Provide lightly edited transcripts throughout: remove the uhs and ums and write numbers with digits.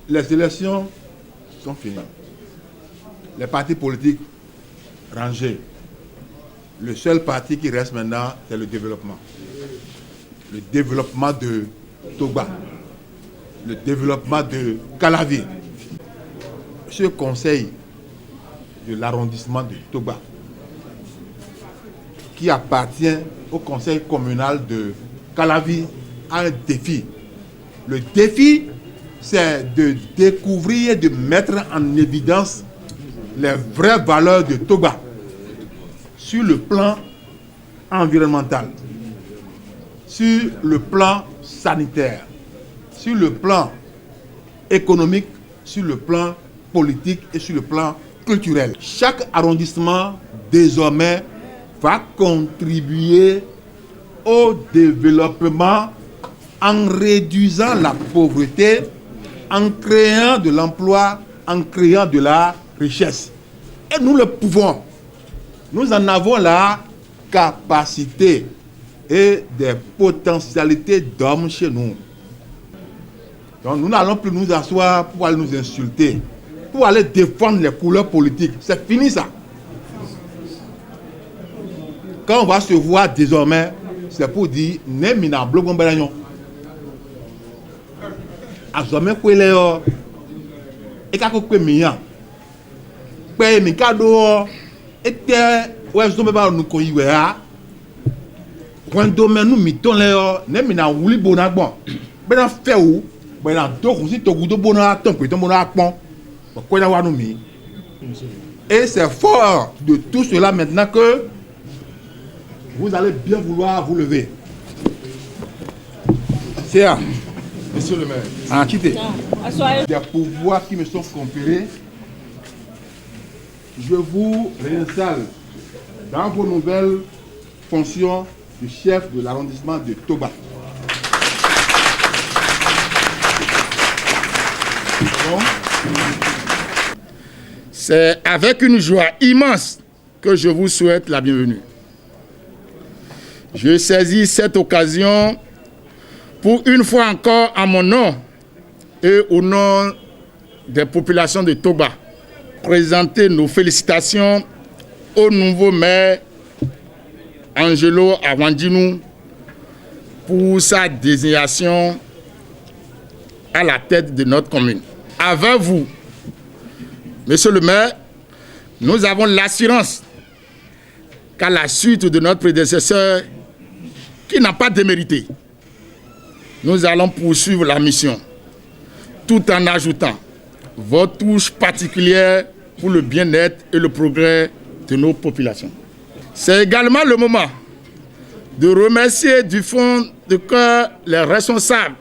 Les élections sont finies. Les partis politiques rangés. Le seul parti qui reste maintenant, c'est le développement. Le développement de Togba. Le développement de Calavi. Ce conseil de l'arrondissement de Togba, qui appartient au conseil communal de Calavi, a un défi. Le défi, c'est de découvrir et de mettre en évidence les vraies valeurs de Togba sur le plan environnemental, sur le plan sanitaire, sur le plan économique, sur le plan politique et sur le plan culturel. Chaque arrondissement, désormais, va contribuer au développement en réduisant la pauvreté, en créant de l'emploi, en créant de la richesse. Et nous le pouvons. Nous en avons la capacité et des potentialités d'hommes chez nous. Donc nous n'allons plus nous asseoir pour aller nous insulter, pour aller défendre les couleurs politiques. C'est fini ça. Quand on va se voir désormais, c'est pour dire Nemina Blogombelayon. Azome kweleo ekako kwemiya. Pe mikado ete wezo meba nuko iwe ha. Kwando menu miton leo Nemina wuli bona gbon. Bena fe ou, bena doku si togudo bona ton pe ton bona akpon. Kwena wa nou mi. Et c'est fort de tout cela maintenant que vous allez bien vouloir vous lever. C'est ça. Monsieur le maire, quittez. Des pouvoirs qui me sont conférés, je vous réinstalle dans vos nouvelles fonctions de chef de l'arrondissement de Togba. C'est avec une joie immense que je vous souhaite la bienvenue. Je saisis cette occasion pour une fois encore, à mon nom et au nom des populations de Togba, présenter nos félicitations au nouveau maire Angelo Awandinou pour sa désignation à la tête de notre commune. Avec vous, monsieur le maire, nous avons l'assurance qu'à la suite de notre prédécesseur, qui n'a pas démérité, nous allons poursuivre la mission, tout en ajoutant votre touche particulière pour le bien-être et le progrès de nos populations. C'est également le moment de remercier du fond de cœur les responsables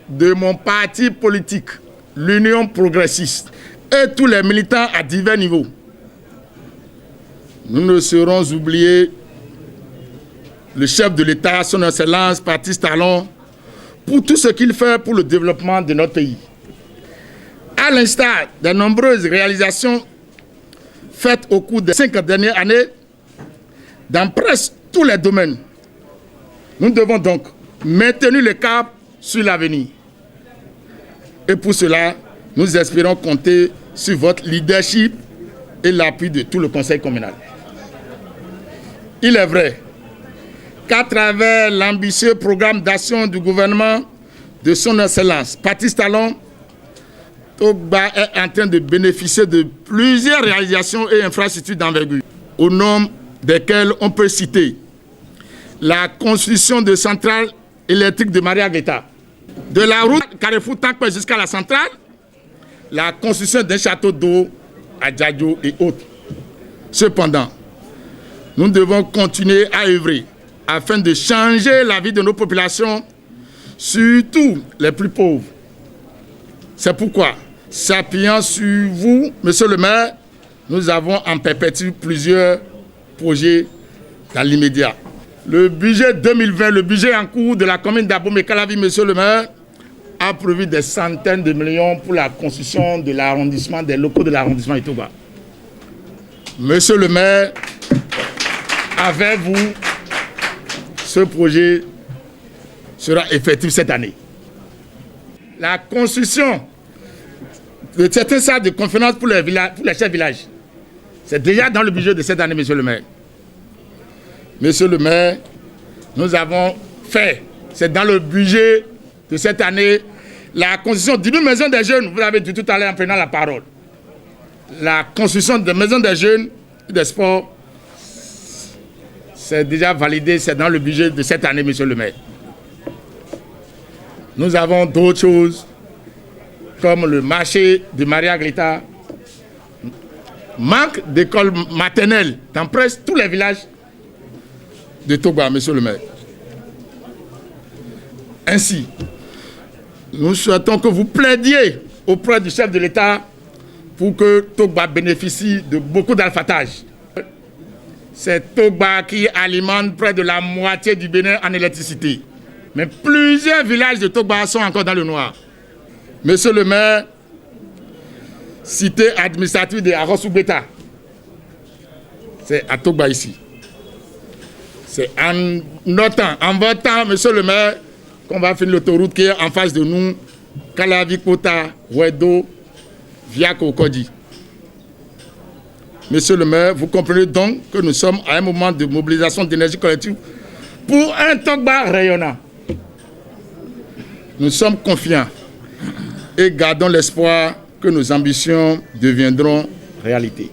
de mon parti politique, l'Union progressiste, et tous les militants à divers niveaux. Nous ne serons oubliés le chef de l'État, son Excellence, Patrice Talon, pour tout ce qu'il fait pour le développement de notre pays. À l'instar des nombreuses réalisations faites au cours des 5 dernières années, dans presque tous les domaines, nous devons donc maintenir le cap sur l'avenir. Et pour cela, nous espérons compter sur votre leadership et l'appui de tout le conseil communal. Il est vrai qu'à travers l'ambitieux programme d'action du gouvernement de son Excellence, Patrice Talon, Togba est en train de bénéficier de plusieurs réalisations et infrastructures d'envergure, au nom desquelles on peut citer la construction de centrales électriques de Maria Guetta, de la route Carrefour-Tankpe jusqu'à la centrale, la construction d'un château d'eau à Djadjo et autres. Cependant, nous devons continuer à œuvrer afin de changer la vie de nos populations, surtout les plus pauvres. C'est pourquoi, s'appuyant sur vous, monsieur le maire, nous avons en perspective plusieurs projets dans l'immédiat. Le budget 2020, le budget en cours de la commune d'Abomey-Calavi, monsieur le maire, a prévu des centaines de millions pour la construction de l'arrondissement, des locaux de l'arrondissement de Togba. Monsieur le maire, avec vous, ce projet sera effectif cette année. La construction de certaines salles de conférence pour les chefs de village. C'est déjà dans le budget de cette année, monsieur le maire. Monsieur le maire, nous avons fait, c'est dans le budget de cette année, la construction d'une maison des jeunes. Vous l'avez dit tout à l'heure en prenant la parole. La construction de maisons des jeunes et des sports, c'est déjà validé, c'est dans le budget de cette année, monsieur le maire. Nous avons d'autres choses, comme le marché de Maria Glita, manque d'écoles maternelles dans presque tous les villages de Togba, monsieur le maire. Ainsi, nous souhaitons que vous plaidiez auprès du chef de l'État pour que Togba bénéficie de beaucoup d'alphatage. C'est Togba qui alimente près de la moitié du Bénin en électricité. Mais plusieurs villages de Togba sont encore dans le noir. Monsieur le maire, cité administrative de Arosoubeta, c'est à Togba ici. C'est en notant, en votant, monsieur le maire, qu'on va finir l'autoroute qui est en face de nous, Kalavi, Kota, Wedo, Viako, Kodi. Monsieur le maire, vous comprenez donc que nous sommes à un moment de mobilisation d'énergie collective pour un Togba rayonnant. Nous sommes confiants et gardons l'espoir que nos ambitions deviendront réalité.